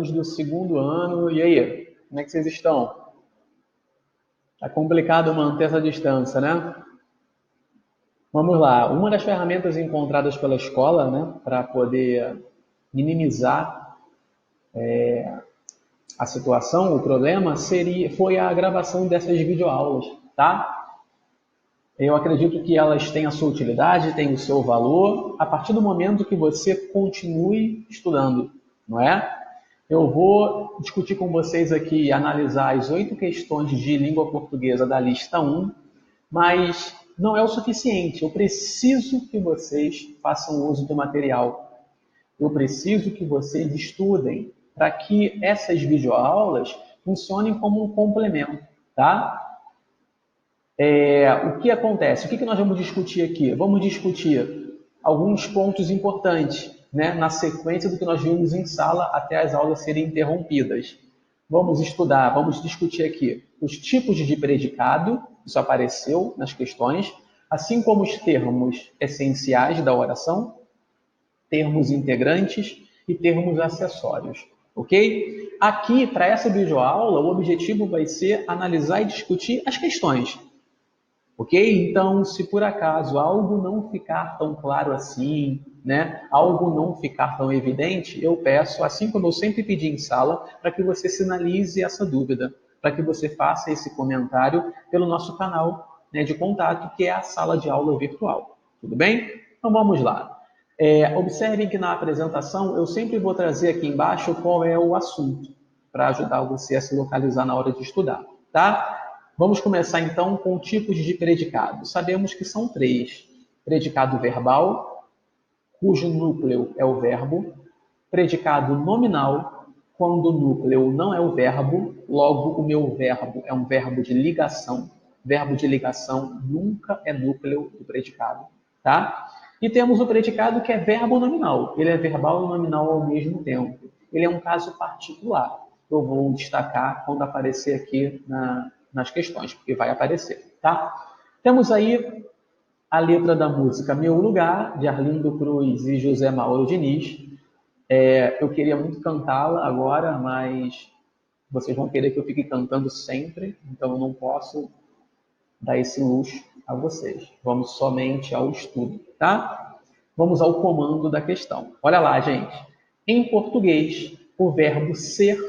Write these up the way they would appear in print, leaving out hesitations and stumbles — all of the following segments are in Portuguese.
alunos do segundo ano. E aí, como é que vocês estão? Tá complicado manter essa distância, né? Vamos lá. Uma das ferramentas encontradas pela escola, né, para poder minimizar a situação, o problema, foi a gravação dessas videoaulas, tá? Eu acredito que elas têm a sua utilidade, têm o seu valor, a partir do momento que você continue estudando, não é? Eu vou discutir com vocês aqui, analisar as 8 questões de língua portuguesa da lista 1, mas não é o suficiente. Eu preciso que vocês façam uso do material. Eu preciso que vocês estudem para que essas videoaulas funcionem como um complemento, tá? O que acontece? O que nós vamos discutir aqui? Vamos discutir alguns pontos importantes, né, na sequência do que nós vimos em sala até as aulas serem interrompidas. Vamos estudar, vamos discutir aqui os tipos de predicado, isso apareceu nas questões, assim como os termos essenciais da oração, termos integrantes e termos acessórios, ok? Aqui, para essa videoaula, o objetivo vai ser analisar e discutir as questões. Ok? Então, se por acaso algo não ficar tão claro assim, né? Algo não ficar tão evidente, eu peço, assim como eu sempre pedi em sala, para que você sinalize essa dúvida, para que você faça esse comentário pelo nosso canal, né, de contato, que é a sala de aula virtual. Tudo bem? Então, vamos lá. Observem que na apresentação eu sempre vou trazer aqui embaixo qual é o assunto, para ajudar você a se localizar na hora de estudar, tá? Vamos começar então com tipos de predicado. Sabemos que são 3. Predicado verbal, cujo núcleo é o verbo. Predicado nominal, quando o núcleo não é o verbo, logo o meu verbo é um verbo de ligação. Verbo de ligação nunca é núcleo do predicado, tá? E temos o predicado que é verbo nominal. Ele é verbal e nominal ao mesmo tempo. Ele é um caso particular. Eu vou destacar quando aparecer aqui nas questões, porque vai aparecer, tá? Temos aí a letra da música Meu Lugar, de Arlindo Cruz e José Mauro Diniz. Eu queria muito cantá-la agora, mas vocês vão querer que eu fique cantando sempre, então eu não posso dar esse luxo a vocês. Vamos somente ao estudo, tá? Vamos ao comando da questão. Olha lá, gente. Em português, o verbo ser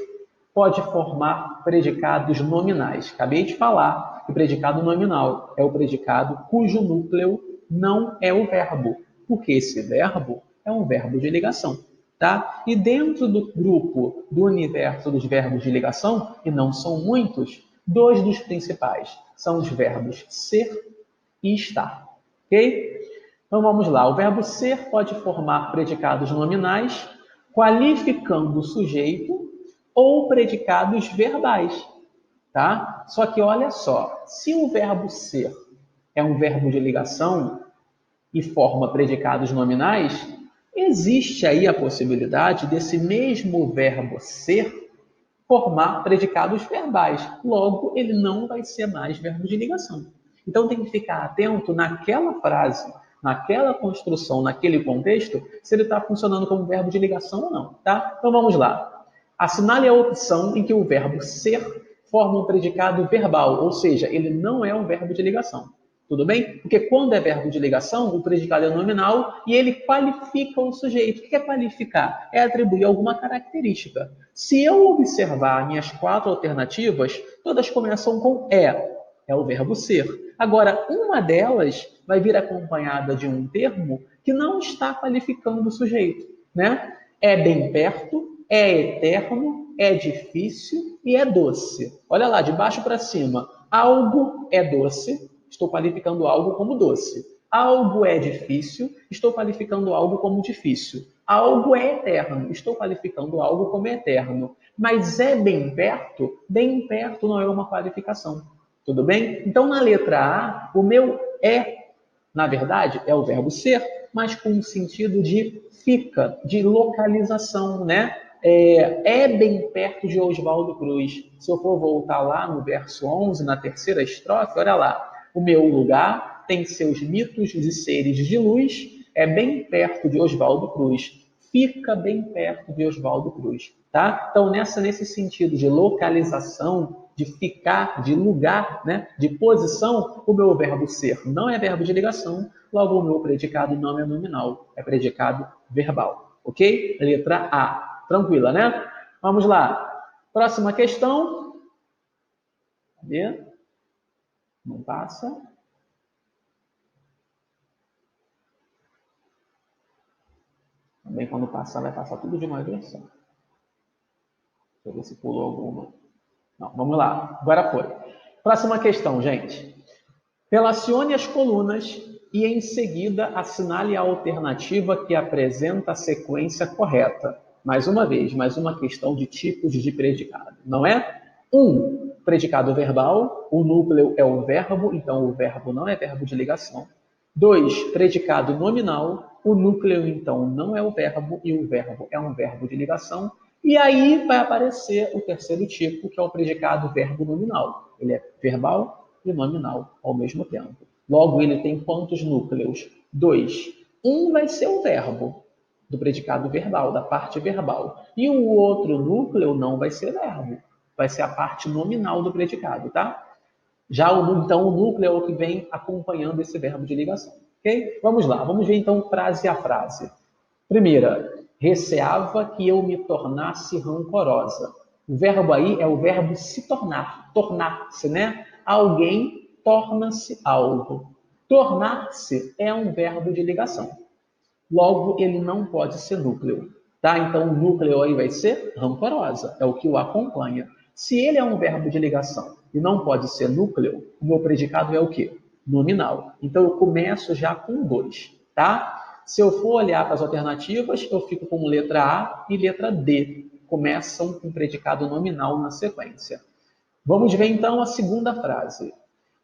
pode formar predicados nominais. Acabei de falar que o predicado nominal é o predicado cujo núcleo não é o verbo, porque esse verbo é um verbo de ligação, tá? E dentro do grupo do universo dos verbos de ligação, e não são muitos, 2 dos principais são os verbos ser e estar, ok? Então vamos lá. O verbo ser pode formar predicados nominais, qualificando o sujeito, ou predicados verbais, tá? Só que olha só, se o verbo ser é um verbo de ligação e forma predicados nominais, existe aí a possibilidade desse mesmo verbo ser formar predicados verbais. Logo, ele não vai ser mais verbo de ligação. Então tem que ficar atento naquela frase, naquela construção, naquele contexto, se ele está funcionando como verbo de ligação ou não, tá? Então vamos lá. Assinale a opção em que o verbo ser forma um predicado verbal, ou seja, ele não é um verbo de ligação. Tudo bem? Porque quando é verbo de ligação, o predicado é nominal e ele qualifica o sujeito. O que é qualificar? É atribuir alguma característica. Se eu observar minhas 4 alternativas, todas começam com é. É o verbo ser. Agora, uma delas vai vir acompanhada de um termo que não está qualificando o sujeito, né? É bem perto, é eterno, é difícil e é doce. Olha lá, de baixo para cima. Algo é doce, estou qualificando algo como doce. Algo é difícil, estou qualificando algo como difícil. Algo é eterno, estou qualificando algo como eterno. Mas é bem perto não é uma qualificação. Tudo bem? Então, na letra A, o meu é, na verdade, é o verbo ser, mas com o sentido de fica, de localização, né? É bem perto de Oswaldo Cruz. Se eu for voltar lá no verso 11, na terceira estrofe, olha lá. O meu lugar tem seus mitos e seres de luz, é bem perto de Oswaldo Cruz. fica bem perto de Oswaldo Cruz, tá? Então, nesse sentido de localização, de ficar, de lugar, né, de posição, o meu verbo ser não é verbo de ligação, logo o meu predicado não é nominal, é predicado verbal, ok? Letra A. Tranquila, né? Vamos lá. Próxima questão. Cadê? Não passa. Também quando passar, vai passar tudo de uma vez só. Deixa eu ver se pulou alguma. Não, vamos lá. Agora foi. Próxima questão, gente. Relacione as colunas e, em seguida, assinale a alternativa que apresenta a sequência correta. Mais uma vez, mais uma questão de tipos de predicado, não é? 1. Predicado verbal. O núcleo é o verbo, então o verbo não é verbo de ligação. 2. Predicado nominal. O núcleo, então, não é o verbo e o verbo é um verbo de ligação. E aí vai aparecer o terceiro tipo, que é o predicado verbo nominal. Ele é verbal e nominal ao mesmo tempo. Logo, ele tem quantos núcleos? 2. Um vai ser o verbo do predicado verbal, da parte verbal. E o outro núcleo não vai ser verbo. Vai ser a parte nominal do predicado, tá? Então, o núcleo é o que vem acompanhando esse verbo de ligação. Ok? Vamos lá, vamos ver então frase a frase. Primeira, receava que eu me tornasse rancorosa. O verbo aí é o verbo se tornar, tornar-se, né? Alguém torna-se algo. Tornar-se é um verbo de ligação. Logo, ele não pode ser núcleo. Tá? Então, o núcleo aí vai ser rancorosa, é o que o acompanha. Se ele é um verbo de ligação e não pode ser núcleo, o meu predicado é o quê? Nominal. Então, eu começo já com 2. Tá? Se eu for olhar para as alternativas, eu fico com letra A e letra D. Começam com predicado nominal na sequência. Vamos ver então a segunda frase.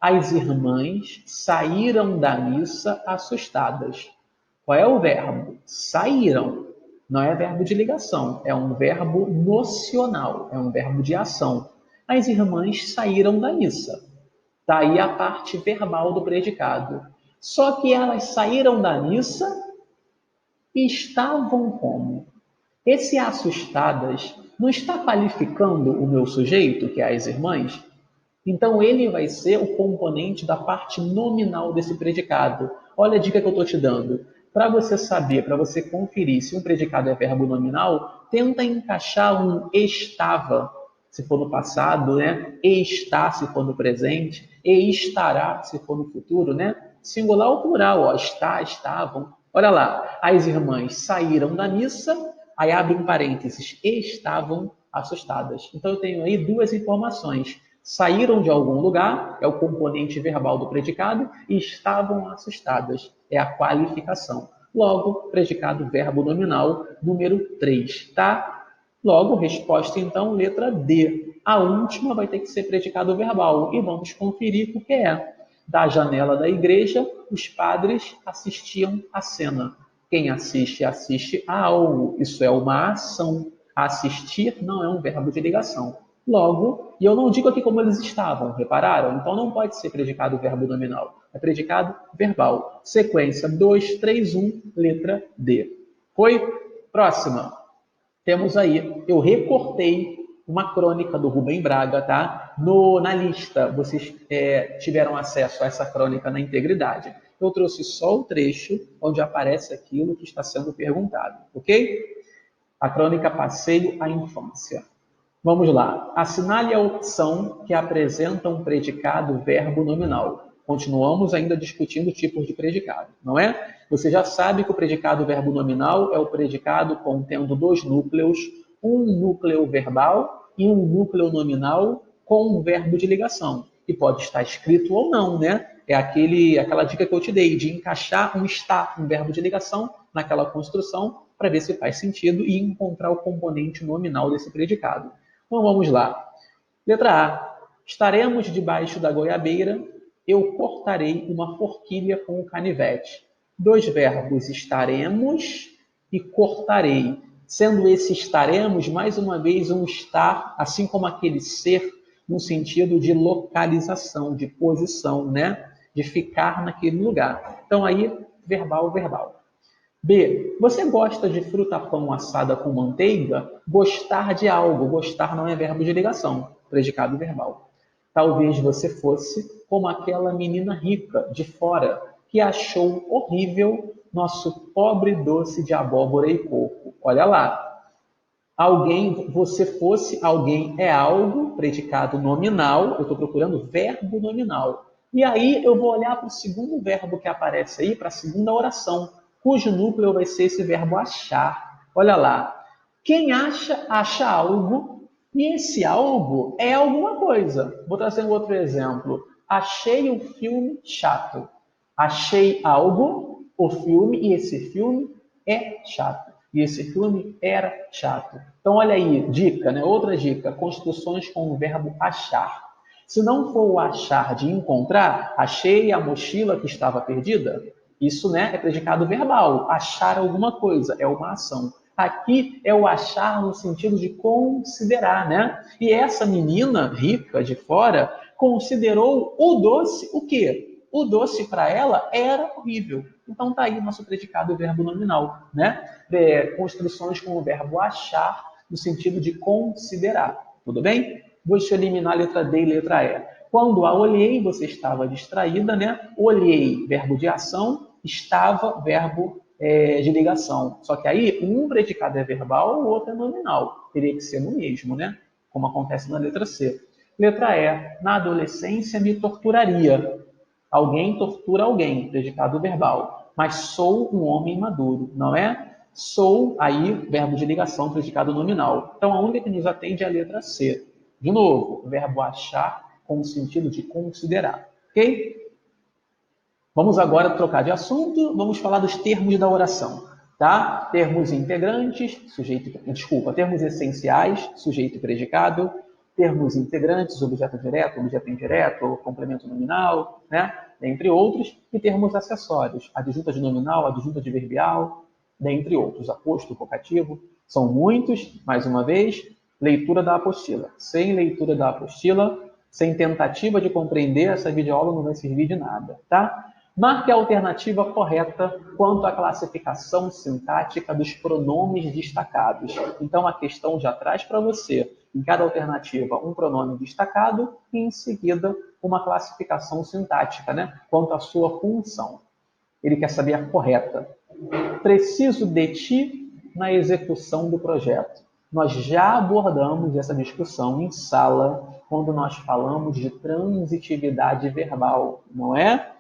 As irmãs saíram da missa assustadas. Qual é o verbo? Saíram. Não é verbo de ligação, é um verbo nocional, é um verbo de ação. As irmãs saíram da missa. Está aí a parte verbal do predicado. Só que elas saíram da missa e estavam como? Esse assustadas não está qualificando o meu sujeito, que é as irmãs? Então, ele vai ser o componente da parte nominal desse predicado. Olha a dica que eu estou te dando. Para você saber, para você conferir se um predicado é verbo nominal, tenta encaixar um estava, se for no passado, né? Está, se for no presente, e estará, se for no futuro, né? Singular ou plural, ó, está, estavam. Olha lá, as irmãs saíram da missa, aí abre um parênteses, estavam assustadas. Então, eu tenho aí duas informações. Saíram de algum lugar, é o componente verbal do predicado, e estavam assustadas, é a qualificação. Logo, predicado verbo nominal, número 3, tá? Logo, resposta então, letra D. A última vai ter que ser predicado verbal, e vamos conferir o que é. Da janela da igreja, os padres assistiam à cena. Quem assiste, assiste a algo. Isso é uma ação. Assistir não é um verbo de ligação. Logo, e eu não digo aqui como eles estavam, repararam? Então não pode ser predicado verbo nominal. É predicado verbal. Sequência 2, 3, 1, letra D. Foi? Próxima. Temos aí, eu recortei uma crônica do Rubem Braga, tá? Na lista, vocês tiveram acesso a essa crônica na integridade. Eu trouxe só o trecho onde aparece aquilo que está sendo perguntado, ok? A crônica Passeio à Infância. Vamos lá. Assinale a opção que apresenta um predicado verbo nominal. Continuamos ainda discutindo tipos de predicado, não é? Você já sabe que o predicado verbo nominal é o predicado contendo 2 núcleos, um núcleo verbal e um núcleo nominal com um verbo de ligação, que pode estar escrito ou não, né? É aquela dica que eu te dei, de encaixar um está, um verbo de ligação, naquela construção, para ver se faz sentido e encontrar o componente nominal desse predicado. Então vamos lá. Letra A. Estaremos debaixo da goiabeira, eu cortarei uma forquilha com o canivete. 2 verbos, estaremos e cortarei. Sendo esse estaremos, mais uma vez, um estar, assim como aquele ser, no sentido de localização, de posição, né? De ficar naquele lugar. Então aí, verbal, verbal. B. Você gosta de fruta-pão assada com manteiga? Gostar de algo. Gostar não é verbo de ligação, predicado verbal. Talvez você fosse como aquela menina rica de fora que achou horrível nosso pobre doce de abóbora e coco. Olha lá. Alguém, você fosse, alguém é algo, predicado nominal, eu estou procurando verbo nominal. E aí eu vou olhar para o segundo verbo que aparece aí, para a segunda oração, cujo núcleo vai ser esse verbo achar. Olha lá. Quem acha, acha algo, e esse algo é alguma coisa. Vou trazer um outro exemplo. Achei um filme chato. Achei algo, o filme, e esse filme é chato. E esse filme era chato. Então, olha aí, dica, né? Outra dica: construções com o verbo achar. Se não for o achar de encontrar, achei a mochila que estava perdida. Isso, né, é predicado verbal. Achar alguma coisa é uma ação. Aqui é o achar no sentido de considerar, né? E essa menina rica de fora considerou o doce o quê? O doce para ela era horrível. Então tá aí o nosso predicado verbo nominal, né? Construções com o verbo achar no sentido de considerar. Tudo bem? Vou te eliminar a letra D e letra E. Quando a olhei, você estava distraída, né? Olhei, verbo de ação, estava, verbo de ligação. Só que aí, um predicado é verbal, o outro é nominal. Teria que ser no mesmo, né? Como acontece na letra C. Letra E. Na adolescência me torturaria. Alguém tortura alguém, predicado verbal. Mas sou um homem maduro, não é? Sou, aí, verbo de ligação, predicado nominal. Então, a única que nos atende é a letra C. De novo, verbo achar com o sentido de considerar. Ok? Vamos agora trocar de assunto, vamos falar dos termos da oração, tá? Termos integrantes, termos essenciais, sujeito e predicado, termos integrantes, objeto direto, objeto indireto, complemento nominal, né? Dentre outros, e termos acessórios, adjunta de nominal, adjunta de verbial, dentre outros, aposto, vocativo, são muitos, mais uma vez, leitura da apostila. Sem leitura da apostila, sem tentativa de compreender, essa videoaula não vai servir de nada, tá? Marque a alternativa correta quanto à classificação sintática dos pronomes destacados. Então, a questão já traz para você, em cada alternativa, um pronome destacado e, em seguida, uma classificação sintática, né? Quanto à sua função. Ele quer saber a correta. Preciso de ti na execução do projeto. Nós já abordamos essa discussão em sala, quando nós falamos de transitividade verbal, não é?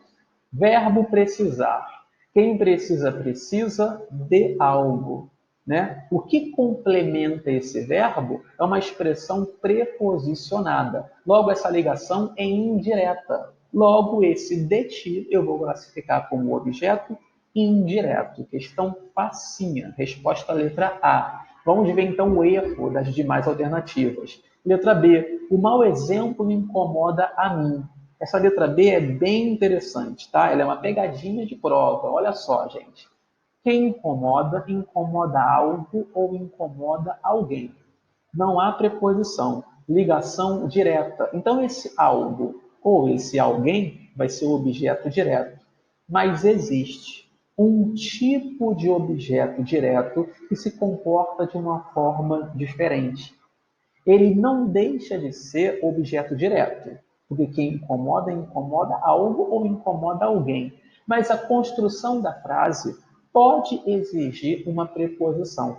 Verbo precisar. Quem precisa, precisa de algo. Né? O que complementa esse verbo é uma expressão preposicionada. Logo, essa ligação é indireta. Logo, esse de ti eu vou classificar como objeto indireto. Questão facinha. Resposta letra A. Vamos ver então o erro das demais alternativas. Letra B. O mau exemplo me incomoda a mim. Essa letra B é bem interessante, tá? Ela é uma pegadinha de prova. Olha só, gente. Quem incomoda, incomoda algo ou incomoda alguém. Não há preposição, ligação direta. Então, esse algo ou esse alguém vai ser o objeto direto. Mas existe um tipo de objeto direto que se comporta de uma forma diferente. Ele não deixa de ser objeto direto, porque quem incomoda, incomoda algo ou incomoda alguém. Mas a construção da frase pode exigir uma preposição.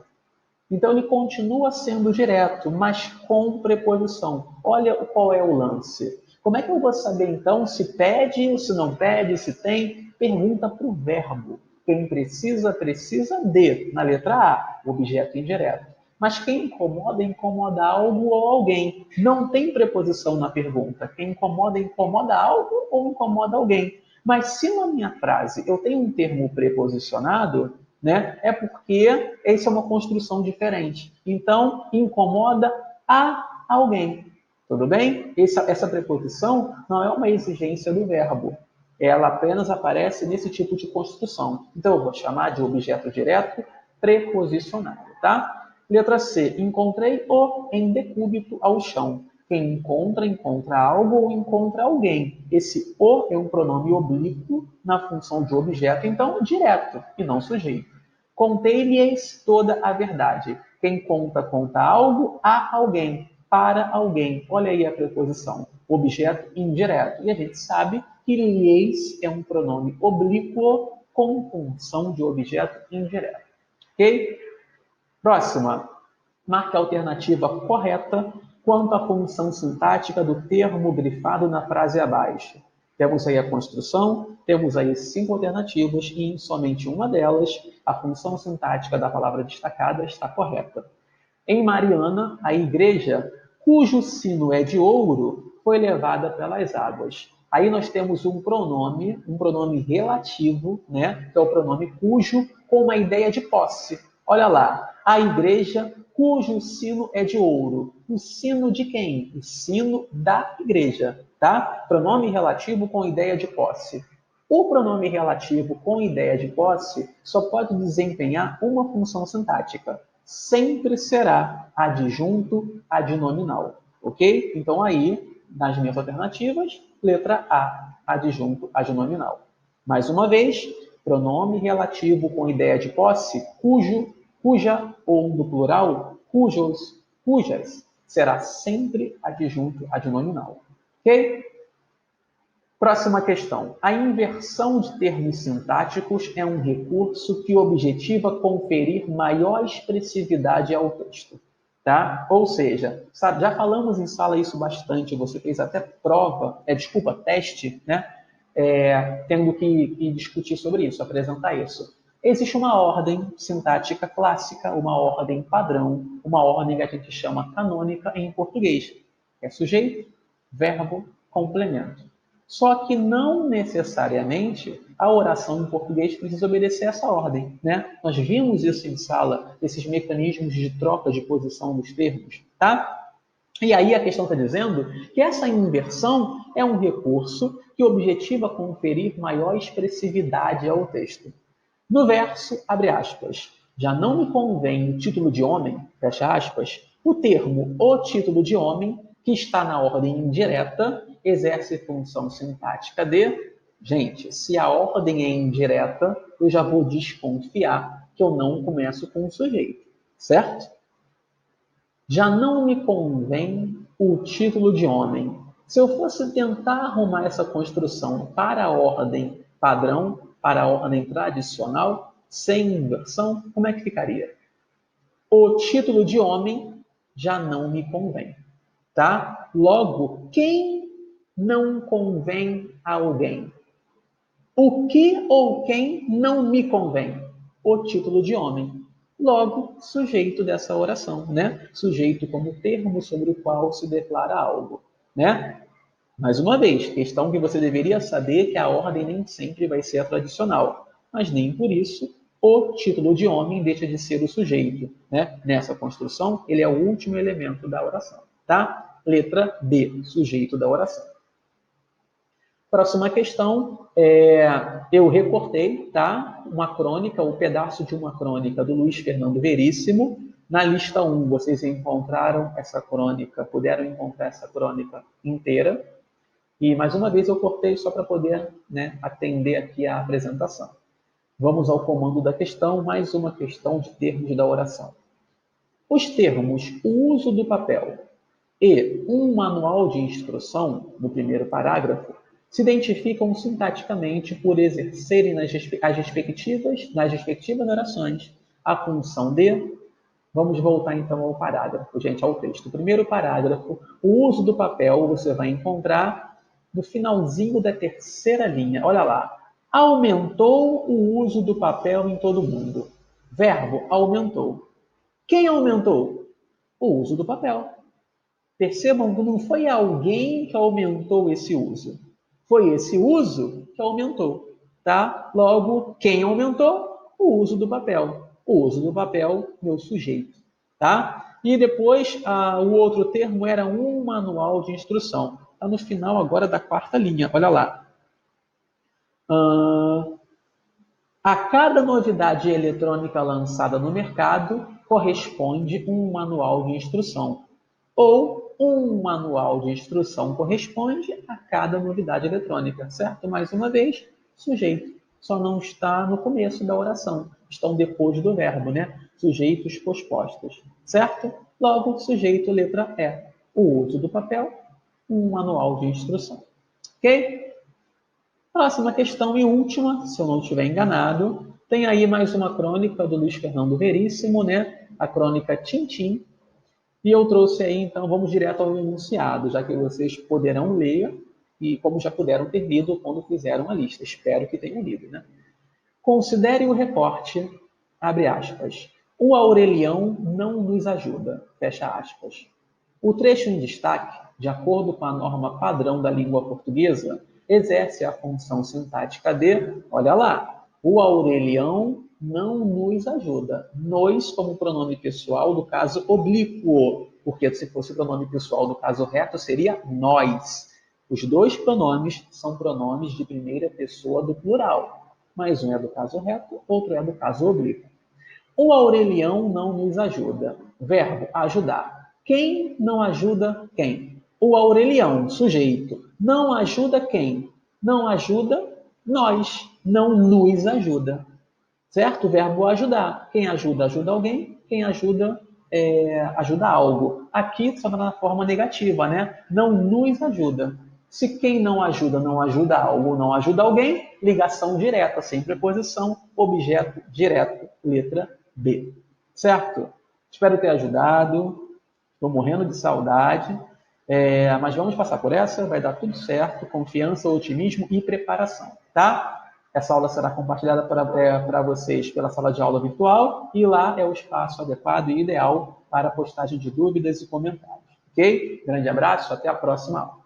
Então ele continua sendo direto, mas com preposição. Olha qual é o lance. Como é que eu vou saber então se pede, se não pede, se tem? Pergunta para o verbo. Quem precisa, precisa de, na letra A, objeto indireto. Mas quem incomoda, incomoda algo ou alguém. Não tem preposição na pergunta. Quem incomoda, incomoda algo ou incomoda alguém. Mas se na minha frase eu tenho um termo preposicionado, né, é porque essa é uma construção diferente. Então, incomoda a alguém. Tudo bem? Essa preposição não é uma exigência do verbo. Ela apenas aparece nesse tipo de construção. Então, eu vou chamar de objeto direto preposicionado, tá? Letra C. Encontrei o em decúbito ao chão. Quem encontra, encontra algo ou encontra alguém. Esse o é um pronome oblíquo na função de objeto, então direto, e não sujeito. Contei-lhes toda a verdade. Quem conta, conta algo a alguém, para alguém. Olha aí a preposição, objeto indireto. E a gente sabe que lhes é um pronome oblíquo com função de objeto indireto. Ok? Próxima. Marque a alternativa correta quanto à função sintática do termo grifado na frase abaixo. Temos aí a construção, temos aí 5 alternativas e em somente uma delas, a função sintática da palavra destacada está correta. Em Mariana, a igreja, cujo sino é de ouro, foi levada pelas águas. Aí nós temos um pronome relativo, né, que é o pronome cujo, com uma ideia de posse. Olha lá, a igreja cujo sino é de ouro. O sino de quem? O sino da igreja, tá? Pronome relativo com ideia de posse. O pronome relativo com ideia de posse só pode desempenhar uma função sintática. Sempre será adjunto adnominal, ok? Então aí, nas minhas alternativas, letra A, adjunto adnominal. Mais uma vez, pronome relativo com ideia de posse, cujo, cuja ou no plural, cujos, cujas, será sempre adjunto adnominal, ok? Próxima questão. A inversão de termos sintáticos é um recurso que objetiva conferir maior expressividade ao texto. Tá? Ou seja, sabe, já falamos em sala isso bastante, você fez até teste, né? Tendo que discutir sobre isso, apresentar isso. Existe uma ordem sintática clássica, uma ordem padrão, uma ordem que a gente chama canônica em português. É sujeito, verbo, complemento. Só que não necessariamente a oração em português precisa obedecer essa ordem, né? Nós vimos isso em sala, esses mecanismos de troca de posição dos termos, tá? E aí a questão está dizendo que essa inversão é um recurso que objetiva conferir maior expressividade ao texto. No verso, abre aspas, já não me convém o título de homem, fecha aspas, o termo o título de homem, que está na ordem indireta, exerce função sintática de... Gente, se a ordem é indireta, eu já vou desconfiar que eu não começo com o sujeito, certo? Já não me convém o título de homem. Se eu fosse tentar arrumar essa construção para a ordem padrão, para a ordem tradicional, sem inversão, como é que ficaria? O título de homem já não me convém, tá? Logo, quem não convém a alguém? O que ou quem não me convém? O título de homem. Logo, sujeito dessa oração, né? Sujeito como termo sobre o qual se declara algo, né? Mais uma vez, questão que você deveria saber que a ordem nem sempre vai ser a tradicional, mas nem por isso o título de homem deixa de ser o sujeito, né? Nessa construção, ele é o último elemento da oração, tá? Letra B, sujeito da oração. Próxima questão, eu recortei, tá? Uma crônica, um pedaço de uma crônica do Luiz Fernando Veríssimo. Na lista 1, vocês encontraram essa crônica, puderam encontrar essa crônica inteira. E, mais uma vez, eu cortei só para poder, né, atender aqui a apresentação. Vamos ao comando da questão, mais uma questão de termos da oração. Os termos o uso do papel e um manual de instrução, no primeiro parágrafo, se identificam sintaticamente por exercerem nas respectivas orações a função de... Vamos voltar então ao parágrafo, gente, ao texto. O primeiro parágrafo, o uso do papel, você vai encontrar no finalzinho da terceira linha. Olha lá. Aumentou o uso do papel em todo o mundo. Verbo, aumentou. Quem aumentou? O uso do papel. Percebam que não foi alguém que aumentou esse uso. Foi esse uso que aumentou, tá? Logo, quem aumentou? O uso do papel. O uso do papel, meu sujeito, tá? E depois, o outro termo era um manual de instrução. Está no final agora da quarta linha, olha lá. A cada novidade eletrônica lançada no mercado, corresponde um manual de instrução. Ou um manual de instrução corresponde a cada novidade eletrônica, certo? Mais uma vez, sujeito. só não está no começo da oração. Estão depois do verbo, né? Sujeitos pospostos, certo? Logo, sujeito, letra E. O uso do papel, um manual de instrução. Ok? Próxima questão e última, se eu não estiver enganado, tem aí mais uma crônica do Luiz Fernando Veríssimo, né? A crônica Tintim. E eu trouxe aí, então, vamos direto ao enunciado, já que vocês poderão ler e como já puderam ter lido quando fizeram a lista. Espero que tenham lido, né? Considere o recorte, abre aspas. O Aurelião não nos ajuda, fecha aspas. O trecho em destaque, de acordo com a norma padrão da língua portuguesa, exerce a função sintática de, olha lá, o Aurelião não nos ajuda. Nos como pronome pessoal do caso oblíquo, porque se fosse o pronome pessoal do caso reto, seria nós. Os dois pronomes são pronomes de primeira pessoa do plural, mas um é do caso reto, outro é do caso oblíquo. O Aurelião não nos ajuda. Verbo, ajudar. Quem não ajuda quem? O Aurelião, sujeito. Não ajuda quem? Não ajuda nós. Não nos ajuda. Certo? O verbo ajudar. Quem ajuda, ajuda alguém. Quem ajuda, ajuda algo. Aqui só na forma negativa, né? Não nos ajuda. Se quem não ajuda algo, não ajuda alguém, ligação direta, sem preposição, objeto direto, letra B. Certo? Espero ter ajudado. Estou morrendo de saudade. Mas vamos passar por essa, vai dar tudo certo. Confiança, otimismo e preparação. Tá? Essa aula será compartilhada para vocês pela sala de aula virtual e lá é o espaço adequado e ideal para a postagem de dúvidas e comentários. Ok? Grande abraço, até a próxima aula.